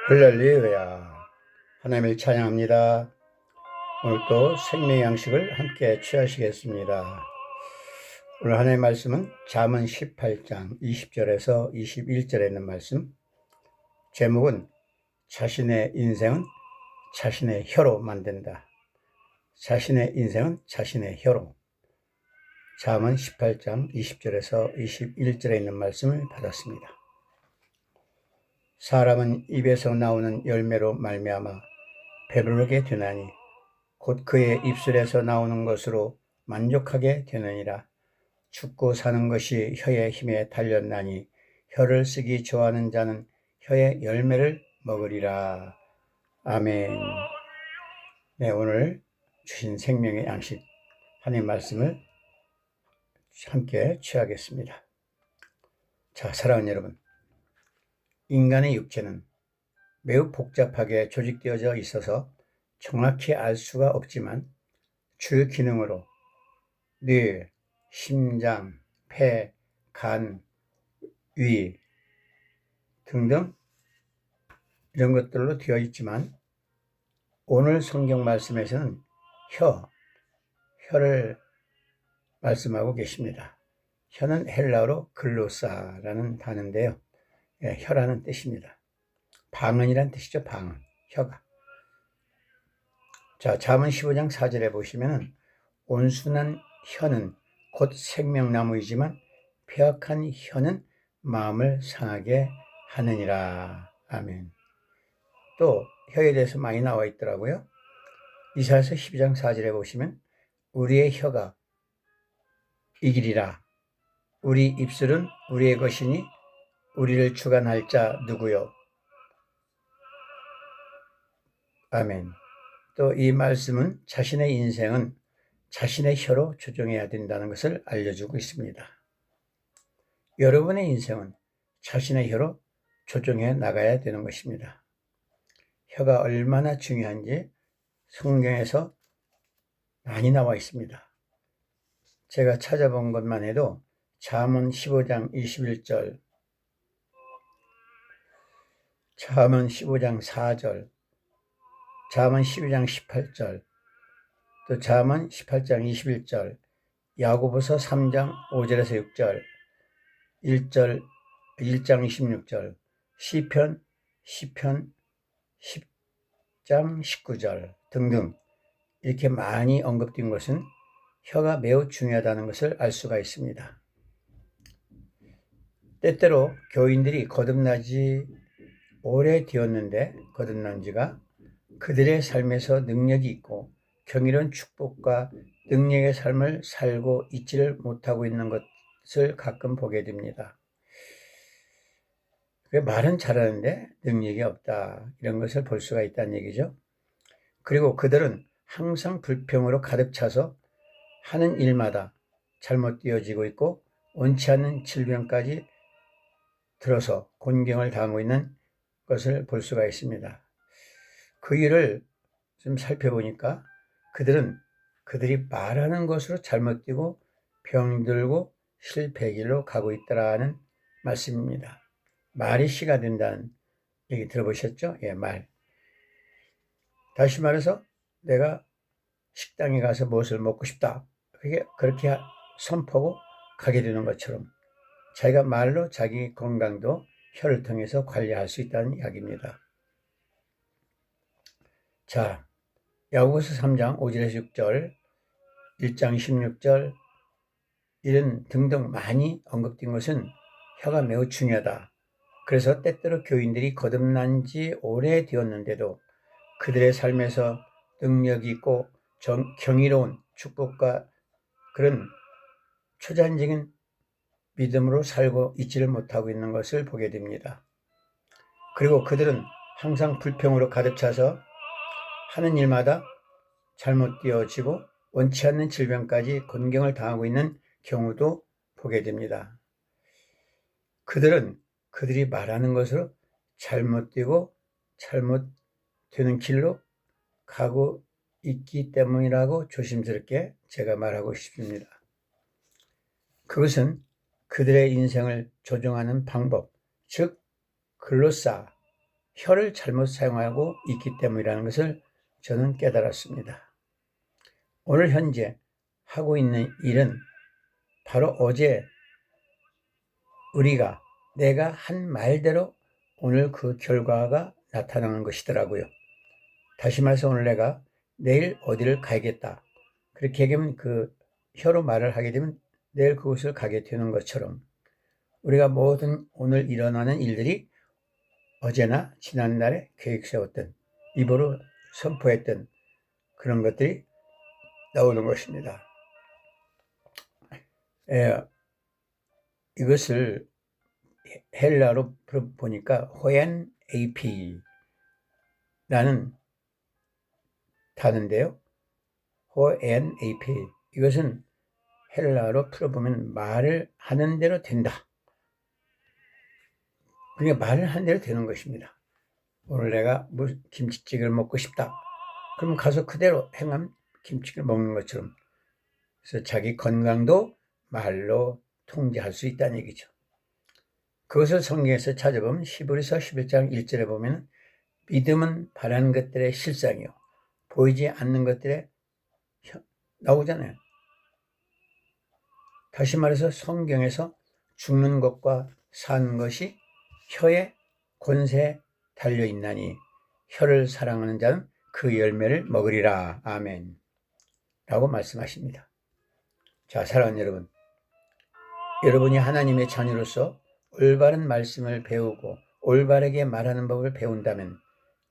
할렐루야. 하나님을 찬양합니다. 오늘도 생명의 양식을 함께 취하시겠습니다. 오늘 하나님의 말씀은 잠언 18장 20절에서 21절에 있는 말씀. 제목은 자신의 인생은 자신의 혀로 만든다. 자신의 인생은 자신의 혀로. 잠언 18장 20절에서 21절에 있는 말씀을 받았습니다. 사람은 입에서 나오는 열매로 말미암아 배부르게 되나니 곧 그의 입술에서 나오는 것으로 만족하게 되느니라. 죽고 사는 것이 혀의 힘에 달렸나니 혀를 쓰기 좋아하는 자는 혀의 열매를 먹으리라. 아멘. 네, 오늘 주신 생명의 양식 하나님의 말씀을 함께 취하겠습니다. 자, 사랑하는 여러분, 인간의 육체는 매우 복잡하게 조직되어져 있어서 정확히 알 수가 없지만 주 기능으로 뇌, 심장, 폐, 간, 위 등등 이런 것들로 되어 있지만 오늘 성경 말씀에서는 혀를 말씀하고 계십니다. 혀는 헬라어로 글로사라는 단어인데요. 혀라는 뜻입니다. 방언이란 뜻이죠. 방언, 혀가. 자, 잠언 15장 4절에 보시면은 온순한 혀는 곧 생명나무이지만 폐악한 혀는 마음을 상하게 하느니라. 아멘. 또 혀에 대해서 많이 나와 있더라고요. 이사야서 12장 4절에 보시면 우리의 혀가 이기리라. 우리 입술은 우리의 것이니 우리를 주관할 자 누구요? 아멘. 또 이 말씀은 자신의 인생은 자신의 혀로 조정해야 된다는 것을 알려주고 있습니다. 여러분의 인생은 자신의 혀로 조정해 나가야 되는 것입니다. 혀가 얼마나 중요한지 성경에서 많이 나와 있습니다. 제가 찾아본 것만 해도 잠언 15장 21절, 잠언 15장 4절, 잠언 12장 18절, 또 잠언 18장 21절, 야고보서 3장 5절에서 6절, 1장 26절, 시편 10장 19절 등등 이렇게 많이 언급된 것은 혀가 매우 중요하다는 것을 알 수가 있습니다. 때때로 교인들이 거듭나지 오래되었는데 거듭난 지가 그들의 삶에서 능력이 있고 경이로운 축복과 능력의 삶을 살고 있지를 못하고 있는 것을 가끔 보게 됩니다. 말은 잘하는데 능력이 없다, 이런 것을 볼 수가 있다는 얘기죠. 그리고 그들은 항상 불평으로 가득 차서 하는 일마다 잘못되어지고 있고 원치 않는 질병까지 들어서 곤경을 당하고 있는 것을 볼 수가 있습니다. 그 일을 좀 살펴보니까 그들이 말하는 것으로 잘못되고 병들고 실패의 길로 가고 있다라는 말씀입니다. 말이 씨가 된다는 얘기 들어보셨죠? 말. 다시 말해서 내가 식당에 가서 무엇을 먹고 싶다, 그렇게 선포하고 가게 되는 것처럼 자기가 말로 자기 건강도 혀를 통해서 관리할 수 있다는 이야기입니다. 자, 야고보서 3장 5절에서 6절, 1장 16절 이런 등등 많이 언급된 것은 혀가 매우 중요하다. 그래서 때때로 교인들이 거듭난 지 오래되었는데도 그들의 삶에서 능력이 있고 경이로운 축복과 그런 초자연적인 믿음으로 살고 있지를 못하고 있는 것을 보게 됩니다. 그리고 그들은 항상 불평으로 가득 차서 하는 일마다 잘못되어지고 원치 않는 질병까지 곤경을 당하고 있는 경우도 보게 됩니다. 그들이 말하는 것으로 잘못되고 잘못되는 길로 가고 있기 때문이라고 조심스럽게 제가 말하고 싶습니다. 그것은 그들의 인생을 조정하는 방법, 즉 글로사, 혀를 잘못 사용하고 있기 때문이라는 것을 저는 깨달았습니다. 오늘 현재 하고 있는 일은 바로 어제 내가 한 말대로 오늘 그 결과가 나타나는 것이더라고요. 다시 말해서 오늘 내가 내일 어디를 가야겠다. 그렇게 얘기하면 그 혀로 말을 하게 되면 내일 그곳을 가게 되는 것처럼 우리가 모든 오늘 일어나는 일들이 어제나 지난날에 계획 세웠던 입으로 선포했던 그런 것들이 나오는 것입니다. 이것을 헬라로 보니까 호엔 AP 라는 단어인데요. 호엔 AP 이것은 헬라로 풀어보면 말을 하는 대로 된다. 그러니까 말을 하는 대로 되는 것입니다. 오늘 내가 김치찌개를 먹고 싶다. 그럼 가서 그대로 행하면 김치찌개를 먹는 것처럼. 그래서 자기 건강도 말로 통제할 수 있다는 얘기죠. 그것을 성경에서 찾아보면 히브리서 11장 1절에 보면 믿음은 바라는 것들의 실상이요 보이지 않는 것들의 나오잖아요. 다시 말해서 성경에서 죽는 것과 사는 것이 혀의 권세에 달려있나니 혀를 사랑하는 자는 그 열매를 먹으리라. 아멘 라고 말씀하십니다. 자, 사랑하는 여러분, 여러분이 하나님의 자녀로서 올바른 말씀을 배우고 올바르게 말하는 법을 배운다면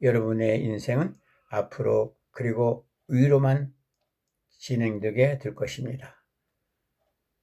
여러분의 인생은 앞으로 그리고 위로만 진행되게 될 것입니다.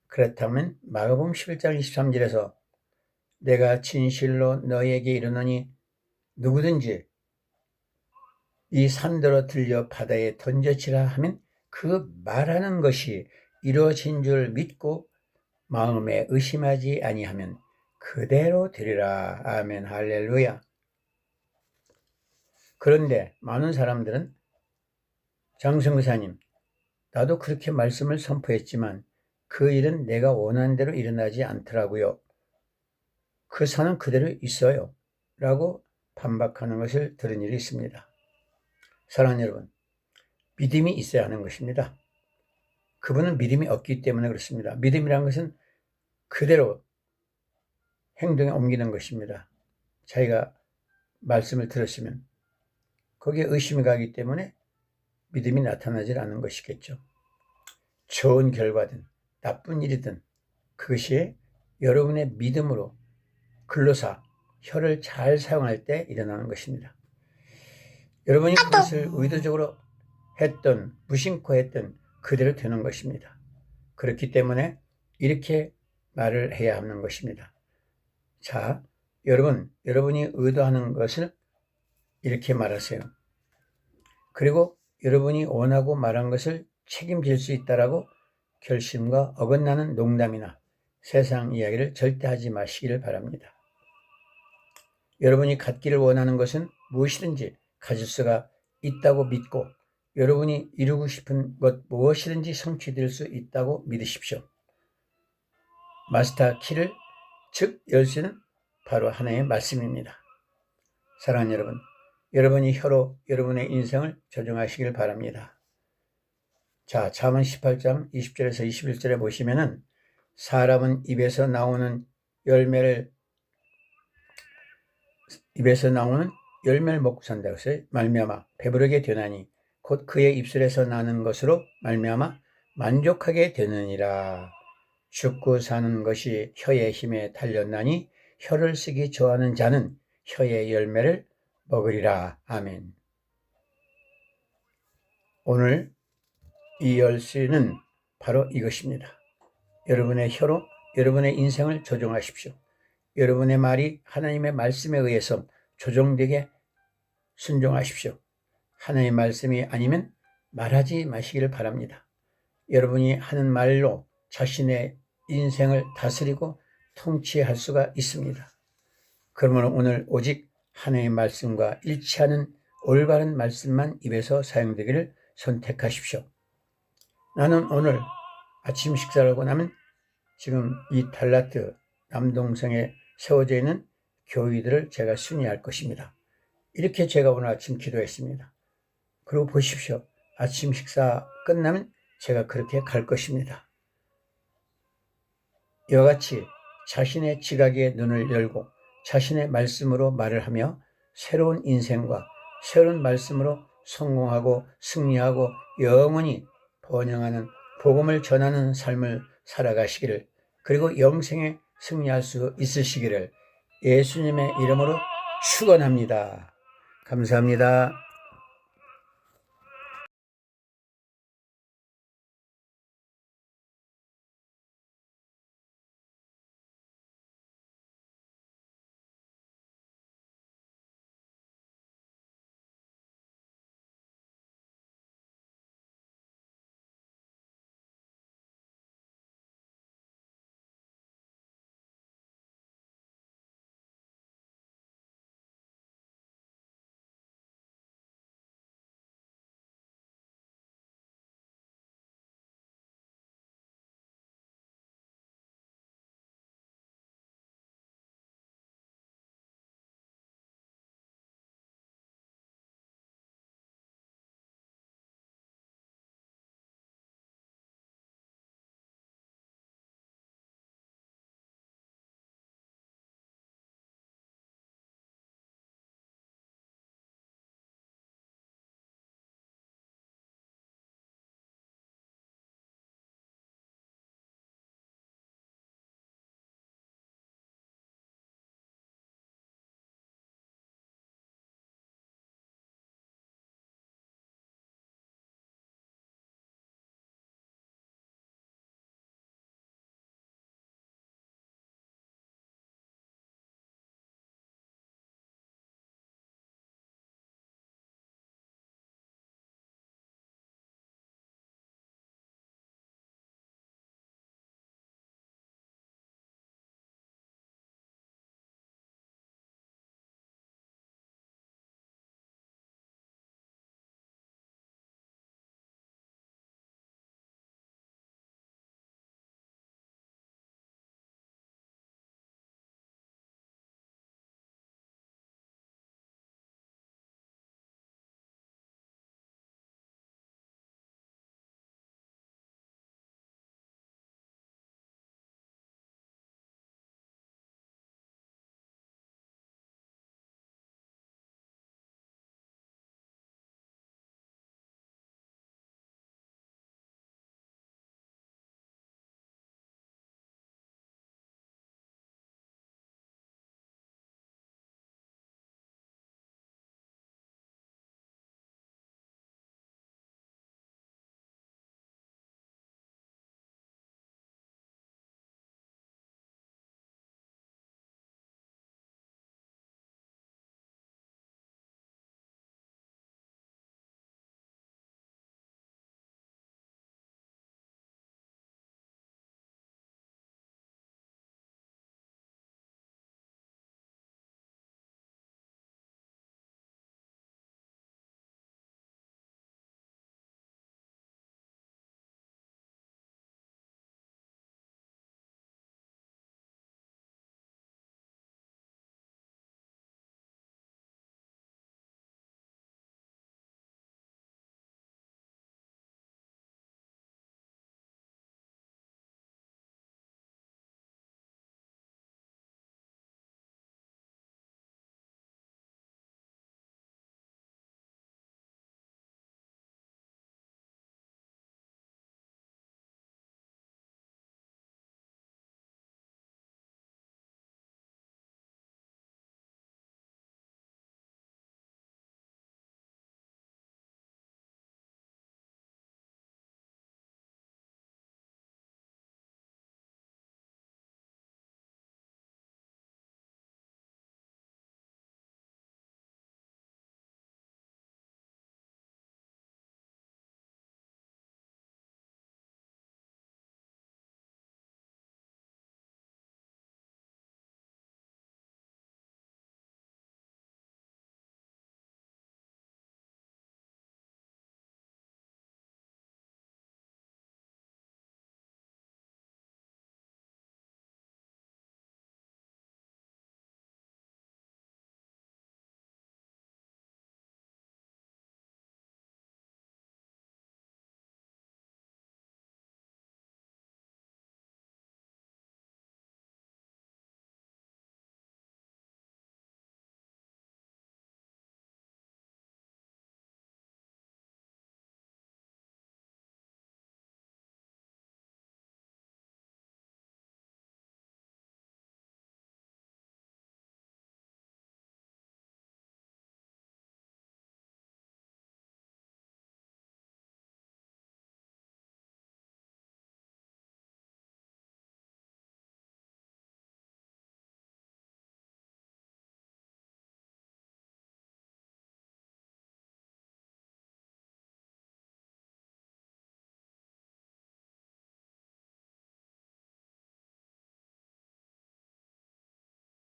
그렇다면 마가복음 11장 23절에서 내가 진실로 너희에게 이르노니 누구든지 이 산더러 들려 바다에 던져치라 하면 그 말하는 것이 이루어진 줄 믿고 마음에 의심하지 아니하면 그대로 되리라. 아멘. 할렐루야. 그런데 많은 사람들은 장성사님, 나도 그렇게 말씀을 선포했지만 그 일은 내가 원하는 대로 일어나지 않더라고요. 그 산은 그대로 있어요. 라고 반박하는 것을 들은 일이 있습니다. 사랑하는 여러분, 믿음이 있어야 하는 것입니다. 그분은 믿음이 없기 때문에 그렇습니다. 믿음이라는 것은 그대로 행동에 옮기는 것입니다. 자기가 말씀을 들었으면 거기에 의심이 가기 때문에 믿음이 나타나질 않는 것이겠죠. 좋은 결과든 나쁜 일이든 그것이 여러분의 믿음으로 근로사, 혀를 잘 사용할 때 일어나는 것입니다. 여러분이 그것을 의도적으로 했던, 무심코 했던 그대로 되는 것입니다. 그렇기 때문에 이렇게 말을 해야 하는 것입니다. 자, 여러분이 의도하는 것을 이렇게 말하세요. 그리고 여러분이 원하고 말한 것을 책임질 수 있다라고 결심과 어긋나는 농담이나 세상 이야기를 절대 하지 마시기를 바랍니다. 여러분이 갖기를 원하는 것은 무엇이든지 가질 수가 있다고 믿고 여러분이 이루고 싶은 것 무엇이든지 성취될 수 있다고 믿으십시오. 마스터 키를 즉 열쇠는 바로 하나의 말씀입니다. 사랑하는 여러분, 여러분이 혀로 여러분의 인생을 조정하시길 바랍니다. 자, 잠언 18장 20절에서 21절에 보시면은 사람은 입에서 나오는 열매를 먹고 산다고 했어요. 말미암아 배부르게 되나니 곧 그의 입술에서 나는 것으로 말미암아 만족하게 되느니라. 죽고 사는 것이 혀의 힘에 달렸나니 혀를 쓰기 좋아하는 자는 혀의 열매를 먹으리라. 아멘. 오늘 이 열쇠는 바로 이것입니다. 여러분의 혀로 여러분의 인생을 조종하십시오. 여러분의 말이 하나님의 말씀에 의해서 조종되게 순종하십시오. 하나님의 말씀이 아니면 말하지 마시기를 바랍니다. 여러분이 하는 말로 자신의 인생을 다스리고 통치할 수가 있습니다. 그러면 오늘 오직 하나님의 말씀과 일치하는 올바른 말씀만 입에서 사용되기를 선택하십시오. 나는 오늘 아침 식사를 하고 나면 지금 이 달라트 남동생에 세워져 있는 교회들을 제가 순위할 것입니다. 이렇게 제가 오늘 아침 기도했습니다. 그리고 보십시오. 아침 식사 끝나면 제가 그렇게 갈 것입니다. 이와 같이 자신의 지각에 눈을 열고 자신의 말씀으로 말을 하며 새로운 인생과 새로운 말씀으로 성공하고 승리하고 영원히 번영하는 복음을 전하는 삶을 살아가시기를, 그리고 영생에 승리할 수 있으시기를 예수님의 이름으로 축원합니다. 감사합니다.